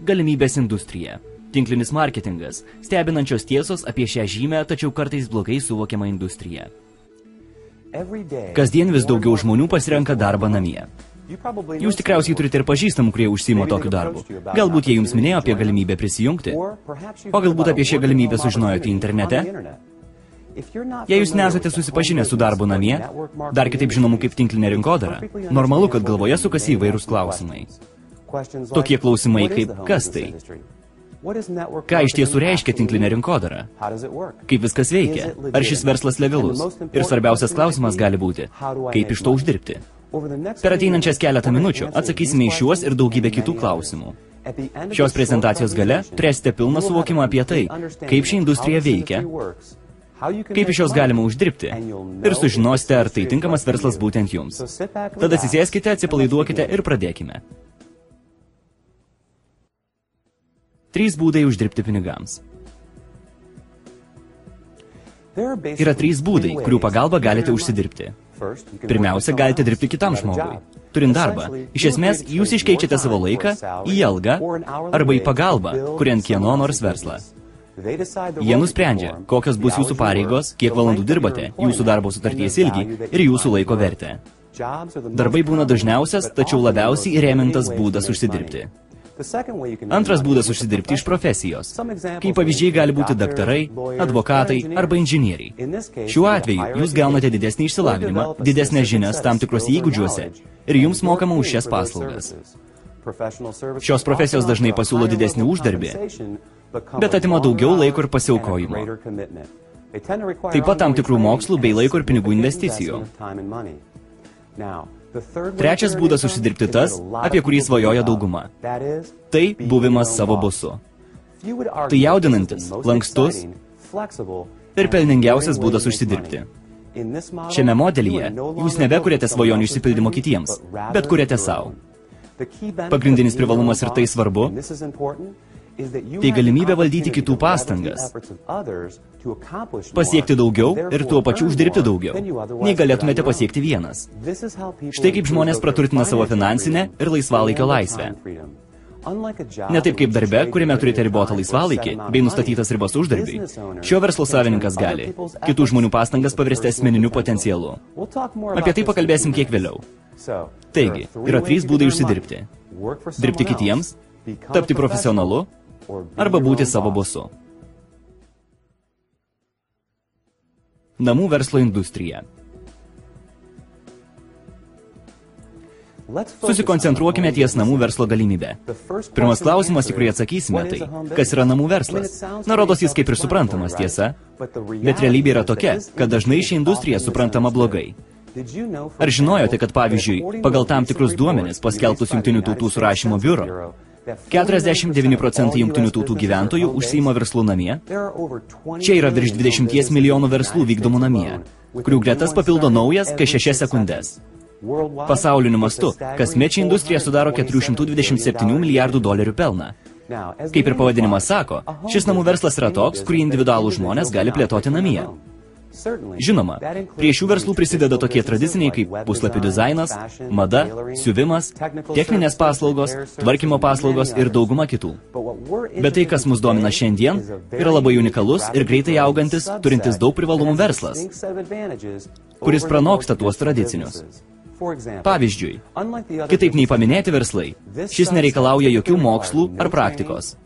Galimybės industrija. Tinklinis marketingas. Stebinančios tiesos apie šią žymę, tačiau kartais blogai suvokiamą industriją. Kasdien vis daugiau žmonių pasirenka darbą namie. Jūs tikriausiai turite ir pažįstamų, kurie užsiima tokiu darbu. Galbūt jie jums minėjo apie galimybę prisijungti, o galbūt apie šią galimybę sužinojote internete. Jei jūs nesate susipažinę su darbu namie, dar kitaip žinomu kaip tinklinė rinkodara, normalu, kad galvoje sukasi įvairūs klausimai. Tokie klausimai kaip kas tai? Ką iš tiesų reiškia tinklinė rinkodara? Kaip viskas veikia? Ar šis verslas legalus? Ir svarbiausias klausimas gali būti, kaip iš to uždirbti? Per ateinančias keletą minučių atsakysime į šiuos ir daugybę kitų klausimų. Šios prezentacijos gale turėsite pilną suvokimą apie tai, kaip ši industrija veikia, kaip iš jos galima uždirbti ir sužinosite, ar tai tinkamas verslas būtent jums. Tada atsisėskite, atsipalaiduokite ir pradėkime. 3 būdai uždirbti pinigams. Yra 3 būdai, kurių pagalba galite užsidirbti. Pirmiausia, galite dirbti kitam žmogui. Turint darbą, iš esmės, jūs iškeičiate savo laiką į algą arba į pagalbą, kuriant kieno nors verslą. Jie nusprendžia, kokios bus jūsų pareigos, kiek valandų dirbate, jūsų darbo sutarties ilgį ir jūsų laiko vertę. Darbai būna dažniausias, tačiau labiausiai įrėmintas būdas užsidirbti. Antras būdas užsidirbti iš profesijos. Kaip pavyzdžiai gali būti daktarai, advokatai arba inžinieriai. Šiuo atveju jūs gaunate didesnį išsilavinimą, didesnės žinias tam tikrose įgūdžiuose ir jums mokama už šias paslaugas. Šios profesijos dažnai pasiūlo didesnį uždarbį, bet atima daugiau laiko ir pasiaukojimo. Taip pat tam tikrų mokslų bei laiko ir pinigų investicijų. Trečias būdas užsidirbti tas, apie kurį svajoja dauguma. Tai buvimas savo bosu. Tai jaudinantis, lankstus ir pelningiausias būdas užsidirbti. Šiame modelyje jūs nebekuriate svajonių išsipildymo kitiems, bet kuriate savo. Pagrindinis privalumas ir tai svarbu, tai galimybė valdyti kitų pastangas, pasiekti daugiau ir tuo pačiu uždirbti daugiau, nei galėtumėte pasiekti vienas. Štai kaip žmonės praturtina savo finansinę ir laisvalaikio laisvę. Ne taip kaip darbe, kuriame turite ribotą laisvalaikį bei nustatytas ribas uždarbiui. Šio verslo savininkas gali kitų žmonių pastangas paversti asmeniniu potencialu. Apie tai pakalbėsim kiek vėliau. Taigi, yra 3 būdai užsidirbti. Dirbti kitiems, tapti profesionalu arba būti savo bosu. Namų verslo industrija. Susikoncentruokime ties namų verslo galimybę. Pirmas klausimas, į kurį atsakysime, tai, kas yra namų verslas? Na, rodos jis kaip ir suprantamas, tiesa, bet realybė yra tokia, kad dažnai ši industrija suprantama blogai. Ar žinojote, kad pavyzdžiui, pagal tam tikrus duomenis paskelbtus Jungtinių tautų surašymo biuro, 49% Jungtinių tautų gyventojų užsiima verslų namie? Čia yra virš 20 milijonų verslų vykdomų namie, kurių gretas papildo naujas kas 6 sekundės. Pasauliniu mastu, kasmet ši industrija sudaro 427 milijardų dolerių pelną. Kaip ir pavadinimas sako, šis namų verslas yra toks, kurį individualūs žmonės gali plėtoti namie. Žinoma, prie šių verslų prisideda tokie tradiciniai kaip puslapių dizainas, mada, siuvimas, techninės paslaugos, tvarkymo paslaugos ir dauguma kitų. Bet tai, kas mus domina šiandien, yra labai unikalus ir greitai augantis, turintis daug privalumų verslas, kuris pranoksta tuos tradicinius. Pavyzdžiui, kitaip nei paminėti verslai, šis nereikalauja jokių mokslų ar praktikos.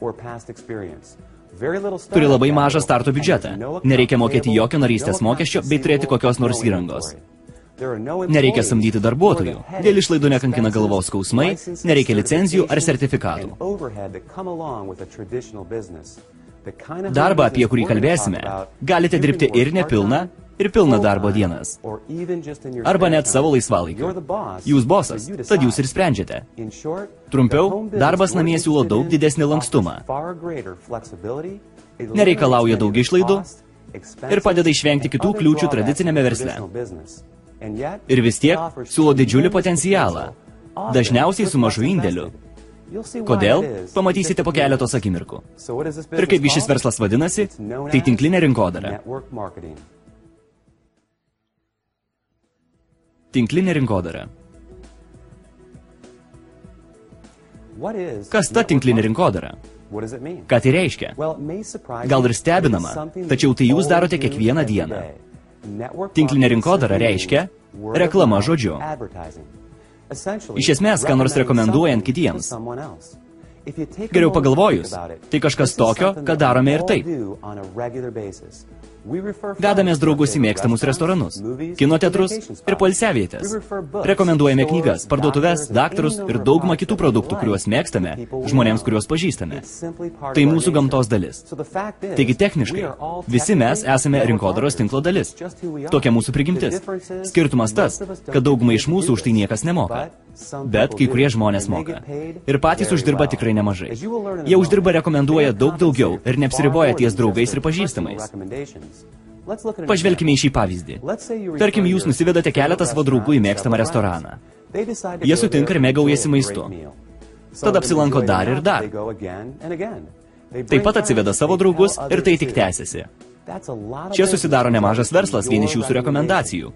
Turi labai mažą starto biudžetą, nereikia mokėti jokio narystės mokesčio bei turėti kokios nors įrangos. Nereikia samdyti darbuotojų, dėl išlaidų nekankina galvos skausmai, nereikia licenzijų ar sertifikatų. Darbą, apie kurį kalbėsime, galite dirbti ir nepilną, ir pilną darbo dienas. Arba net savo laisvalaikiu. Jūs bosas, tad jūs ir sprendžiate. Trumpiau, darbas namie siūlo daug didesnį lankstumą. Nereikalauja daug išlaidų ir padeda išvengti kitų kliūčių tradicinėme versle. Ir vis tiek siūlo didžiulį potencialą, dažniausiai su mažu indėliu. Kodėl? Pamatysite po keletos akimirkų. Ir kaipgi šis verslas vadinasi, tai tinklinė rinkodara. Tinklinė rinkodara. Kas ta tinklinė rinkodara? Ką tai reiškia? Gal ir stebinama, tačiau tai jūs darote kiekvieną dieną. Tinklinė rinkodara reiškia reklama žodžiu. Iš esmės, ką nors rekomenduojant kitiems. Geriau pagalvojus, tai kažkas tokio, ką darome ir taip. Vedamės draugus į mėgstamus restoranus, kino teatrus ir poilsiavietės. Rekomenduojame knygas, parduotuves, daktarus ir daugumą kitų produktų, kuriuos mėgstame, žmonėms, kuriuos pažįstame. Tai mūsų gamtos dalis. Taigi techniškai, visi mes esame rinkodaros tinklo dalis. Tokia mūsų prigimtis. Skirtumas tas, kad daugumai iš mūsų už tai niekas nemoka. Bet kai kurie žmonės moka. Ir patys uždirba tikrai nemažai. Jie uždirba rekomenduoja daug daugiau ir neapsiriboja ties draugais ir pažįstamais. Pažvelkime į šį pavyzdį. Tarkim, jūs nusivedate keletą savo draugų į mėgstamą restoraną. Jie sutinka ir mėgaujasi maistu. Tada apsilanko dar ir dar. Taip pat atsiveda savo draugus ir tai tik tęsiasi. Čia susidaro nemažas verslas vien iš jūsų rekomendacijų.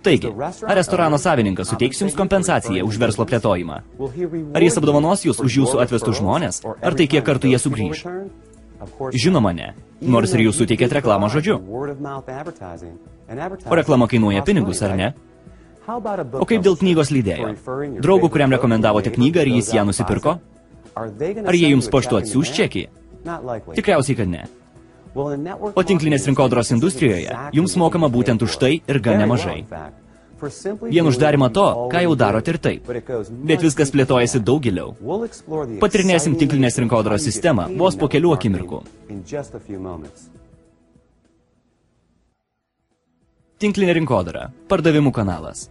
Taigi, ar restorano savininkas suteiks jums kompensaciją už verslo plėtojimą? Ar jis apdovanos jūs už jūsų atvestus žmonės? Ar tai kiek kartų jie sugrįž? Žinoma ne, nors ir jūs suteikėt reklamą žodžiu. O reklama kainuoja pinigus, ar ne? O kaip dėl knygos leidėjo? Draugų, kuriam rekomendavote knygą, ar jis ją nusipirko? Ar jie jums paštu atsiųs čekį? Tikriausiai, kad ne. O tinklinės rinkodaros industrijoje jums mokama būtent už tai ir gan nemažai. Vien uždarimą to, ką jau darot ir taip. Bet viskas plėtojasi daug giliau. Patirinėsim tinklinės rinkodaros sistemą vos po kelių akimirkų. Tinklinė rinkodara. Pardavimų kanalas.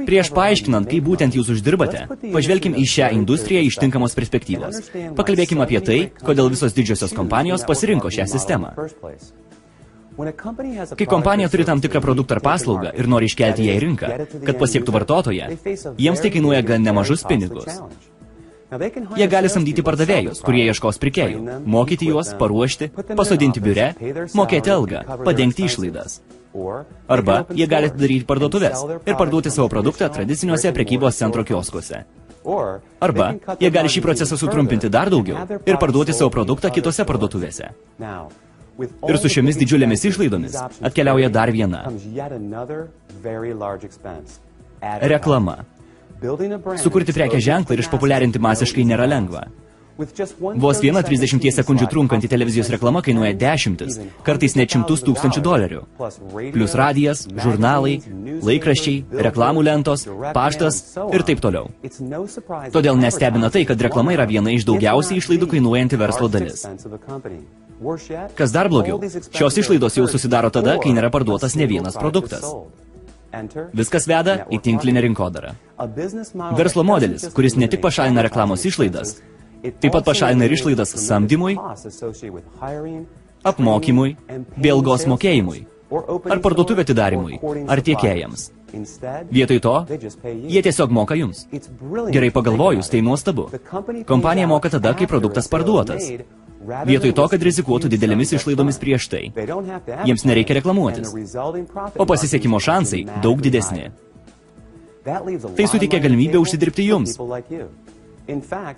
Prieš paaiškinant, kaip būtent jūs uždirbate, pažvelkim į šią industriją iš tinkamos perspektyvos. Pakalbėkim apie tai, kodėl visos didžiosios kompanijos pasirinko šią sistemą. Kai kompanija turi tam tikrą produktą ar paslaugą ir nori iškelti ją į rinką, kad pasiektų vartotoją, jiems tai kainuoja gan nemažus pinigus. Jie gali samdyti pardavėjus, kurie ieškos pirkėjų, mokyti juos, paruošti, pasodinti biure, mokėti algą, padengti išlaidas. Arba jie gali atidaryti parduotuves ir parduoti savo produktą tradiciniuose prekybos centro kioskuose. Arba jie gali šį procesą sutrumpinti dar daugiau ir parduoti savo produktą kitose parduotuvėse. Ir su šiomis didžiulėmis išlaidomis atkeliauja dar viena. Reklama. Sukurti prekės ženklą ir išpopuliarinti masiškai nėra lengva. Vos viena 30 sekundžių trunkanti televizijos reklama kainuoja dešimtis, kartais net $100,000. Plius radijas, žurnalai, laikraščiai, reklamų lentos, paštas ir taip toliau. Todėl nestebina tai, kad reklama yra viena iš daugiausiai išlaidų kainuojanti verslo dalis. Kas dar blogiau, šios išlaidos jau susidaro tada, kai nėra parduotas ne vienas produktas. Viskas veda į tinklinę rinkodarą. Verslo modelis, kuris ne tik pašalina reklamos išlaidas, taip pat pašalina ir išlaidas samdymui, apmokymui, bei algos mokėjimui, ar parduotuvę atidarimui, ar tiekėjams. Vietoj to, jie tiesiog moka jums. Gerai pagalvojus, tai nuostabu. Kompanija moka tada, kai produktas parduotas. Vietoj to, kad rizikuotų didelėmis išlaidomis prieš tai. Jiems nereikia reklamuotis. O pasisekimo šansai daug didesni. Tai suteikia galimybę užsidirbti jums.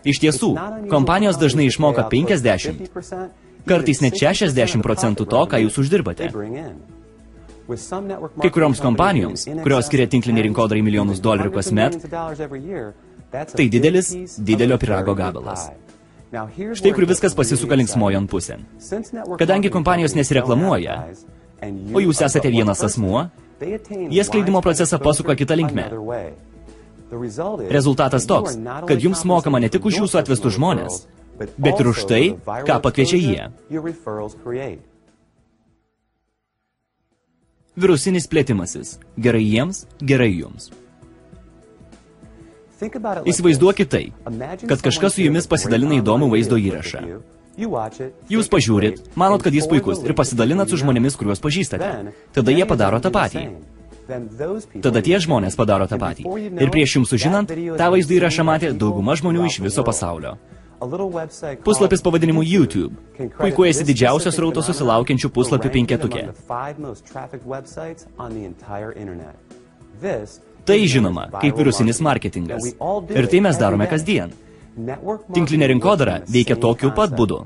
Iš tiesų, kompanijos dažnai išmoka 50, kartais net 60% to, ką jūs uždirbate. Kai kurioms kompanijoms, kurios skiria tinklinį rinkodarai milijonus dolerių kasmet, tai didelio pyrago gabalas. Štai kur viskas pasisuka linksmojon pusėn. Kadangi kompanijos nesireklamuoja, o jūs esate vienas asmuo, jie skleidimo procesą pasuka kitą linkmę. Rezultatas toks, kad jums mokama ne tik už jūsų atvestus žmonės, bet ir už tai, ką pakviečia jie. Virusinis plėtimasis. Gerai jiems, gerai jums. Įsivaizduokit tai, kad kažkas su jumis pasidalina įdomų vaizdo įrašą. Jūs pažiūrit, manot, kad jis puikus ir pasidalinat su žmonėmis, kuriuos pažįstate. Tada jie padaro tą patį. Tada tie žmonės padaro tą patį. Ir prieš jums sužinant, tą vaizdo įrašą matė dauguma žmonių iš viso pasaulio. Puslapis pavadinimu YouTube puikuojasi didžiausios srauto susilaukiančių puslapių penketuke. Tai žinoma, kaip virusinis marketingas. Ir tai mes darome kasdien. Tinklinė rinkodara veikia tokiu pat būdu.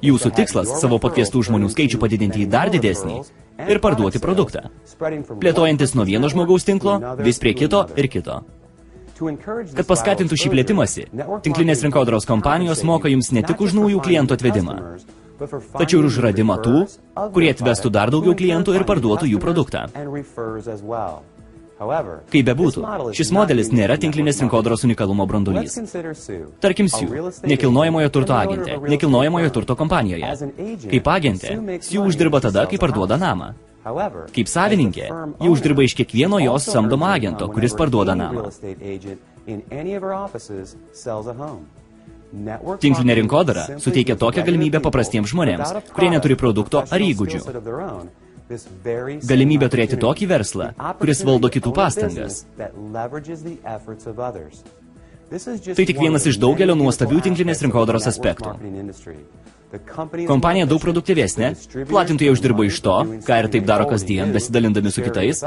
Jūsų tikslas savo pakviestų žmonių skaičių padidinti į dar didesnį ir parduoti produktą, plėtojantis nuo vieno žmogaus tinklo vis prie kito ir kito. Kad paskatintų šį plėtimąsi, tinklinės rinkodaros kompanijos moka jums ne tik už naujų klientų atvedimą, tačiau ir už radimą tų, kurie atvestų dar daugiau klientų ir parduotų jų produktą. Kaip bebūtų, šis modelis nėra tinklinės rinkodaros unikalumo branduolys. Tarkim, Sue, nekilnojamojo turto agentė, nekilnojamojo turto kompanijoje. Kaip agentė, Sue uždirba tada, kai parduoda namą. Kaip savininkė, ji uždirba iš kiekvieno jos samdomo agento, kuris parduoda namą. Tinklinė rinkodara suteikia tokią galimybę paprastiems žmonėms, kurie neturi produkto ar įgūdžių. Galimybę turėti tokį verslą, kuris valdo kitų pastangas. Tai tik vienas iš daugelio nuostabių tinklinės rinkodaros aspektų. Kompanija daug produktyvesnė, platintojai uždirba iš to, ką ir taip daro kasdien, besidalindami su kitais,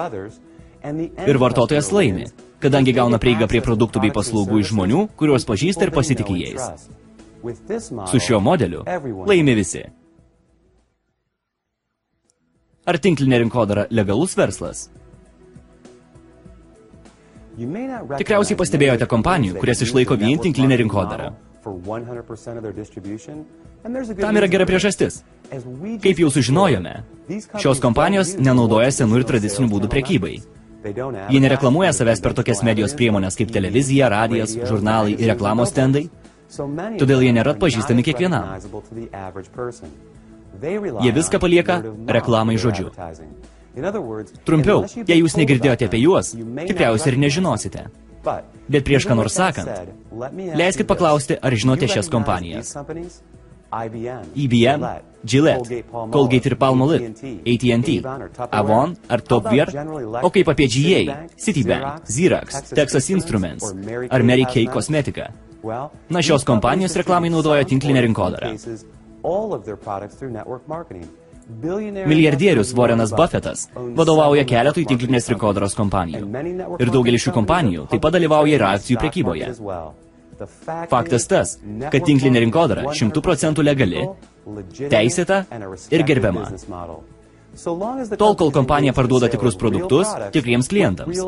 ir vartotojas laimi, kadangi gauna prieigą prie produktų bei paslaugų iš žmonių, kuriuos pažįsta ir pasitikė jais. Su šiuo modeliu laimi visi. Ar tinklinė rinkodara legalus verslas? Tikriausiai pastebėjote kompanijų, kurias išlaiko vien tinklinė rinkodara. Tam yra gera priežastis. Kaip jau sužinojome, šios kompanijos nenaudoja senų ir tradicinių būdų prekybai. Jie nereklamuoja savęs per tokias medijos priemonės kaip televizija, radijas, žurnalai ir reklamos stendai, todėl jie nėra atpažįstami kiekvienam. Jie viską palieka reklamai žodžiu. Trumpiau, jei jūs negirdėjote apie juos, tikriausiai ir nežinosite. Bet prieš ką nors sakant, leiskit paklausti, ar žinote šias kompanijas. IBM, Gillette, Colgate ir Palmolive, AT&T, Avon ar Topware, o kaip apie GA, Citibank, Xerox, Texas Instruments ar Mary Kay Cosmetika. Na, šios kompanijos reklamai naudoja tinklinę rinkodarą. Milijardierius Warrenas Buffettas vadovauja keletui tinklinės rinkodaros kompanijų. Ir daugelis šių kompanijų taip pat dalyvauja ir akcijų prekyboje. Faktas tas, kad tinklinė rinkodara 100% legali, teisėta ir gerbiama. Tol, kol kompanija parduoda tikrus produktus tikriems klientams.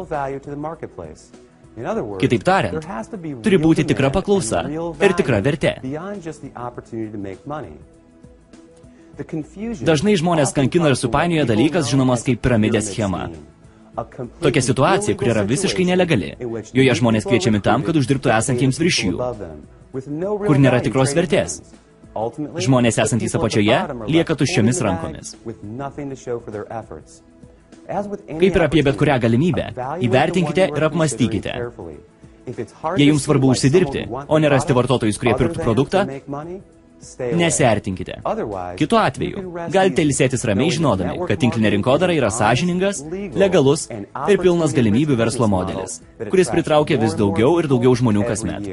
Kitaip tariant, turi būti tikra paklausa ir tikra vertė. Dažnai žmonės kankina ir supainioja dalykas žinomas kaip piramidės schema. Tokia situacija, kuri yra visiškai nelegali. Joje žmonės kviečiami tam, kad uždirbtų esantiems virš jų, kur nėra tikros vertės. Žmonės esantys apačioje lieka tuščiomis rankomis. Kaip ir apie bet kurią galimybę, įvertinkite ir apmastykite. Jei jums svarbu užsidirbti, o ne rasti vartotojus, kurie pirktų produktą, nesiartinkite. Kitu atveju, galite ilsėtis ramiai žinodami, kad tinklinė rinkodara yra sąžiningas, legalus ir pilnas galimybių verslo modelis, kuris pritraukia vis daugiau ir daugiau žmonių kasmet.